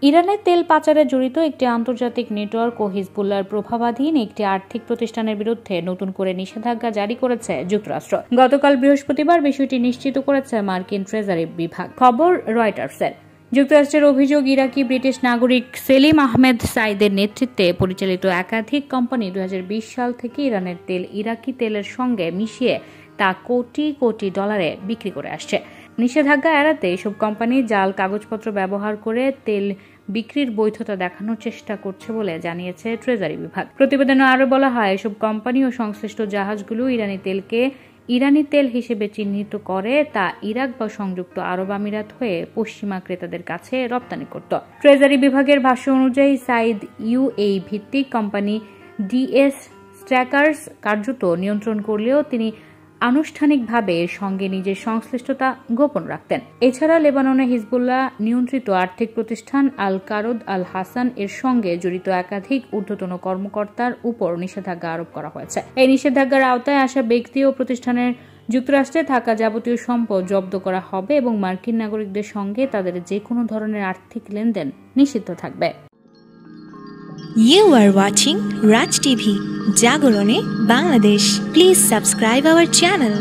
ইরানে তেল পাচারে জড়িত একটি আন্তর্জাতিক নেটওয়ার্ক ও হিজবুল্লাহর প্রভাবাধীন একটি আর্থিক প্রতিষ্ঠানের বিরুদ্ধে নতুন করে নিষেধাজ্ঞা জারি করেছে যুক্তরাষ্ট্র। গতকাল বৃহস্পতিবার বিষয়টি নিশ্চিত করেছে মার্কিন ট্রেজারি বিভাগ। খবর রয়টার্সের। যুক্তরাষ্ট্রের অভিযোগ, ইরাকি ব্রিটিশ নাগরিক সেলিম আহমেদ সাইদের নেতৃত্বে পরিচালিত একাধিক কোম্পানি 2020 সাল থেকে ইরানের তেল ইরাকি তেলের সঙ্গে মিশিয়ে তা কোটি কোটি ডলারে বিক্রি করে আসছে। নিষেধাজ্ঞা এড়াতে এসব কোম্পানি জাল কাগজপত্র ব্যবহার করে তেল বিক্রির বৈধতা দেখানোর চেষ্টা করছে বলে জানিয়েছে ট্রেজারি বিভাগ। প্রতিবেদনে আরও বলা হয়, এসব কোম্পানি ও সংশ্লিষ্ট জাহাজগুলো ইরানি তেলকে ইরানি তেল হিসেবে চিহ্নিত করে তা ইরাক বা সংযুক্ত আরব আমিরাত হয়ে পশ্চিমা ক্রেতাদের কাছে রপ্তানি করত। ট্রেজারি বিভাগের ভাষ্য অনুযায়ী সাইদ ইউএই ভিত্তিক কোম্পানি ডিএস স্ট্র্যাকার্স কার্যত নিয়ন্ত্রণ করলেও তিনি আনুষ্ঠানিকভাবে এর সঙ্গে নিজের সংশ্লিষ্টতা গোপন রাখতেন। এছাড়া লেবাননে হিজবুল্লাহ নিয়ন্ত্রিত আর্থিক প্রতিষ্ঠান আল কারুদ আল হাসান এর সঙ্গে জড়িত একাধিক ঊর্ধ্বতন কর্মকর্তার উপর নিষেধাজ্ঞা আরোপ করা হয়েছে। এই নিষেধাজ্ঞার আওতায় আসা ব্যক্তি ও প্রতিষ্ঠানের যুক্তরাষ্ট্রে থাকা যাবতীয় সম্পদ জব্দ করা হবে এবং মার্কিন নাগরিকদের সঙ্গে তাদের যে কোনো ধরনের আর্থিক লেনদেন নিষিদ্ধ থাকবে। You are watching Raj TV, Jagorone, Bangladesh. Please subscribe our channel.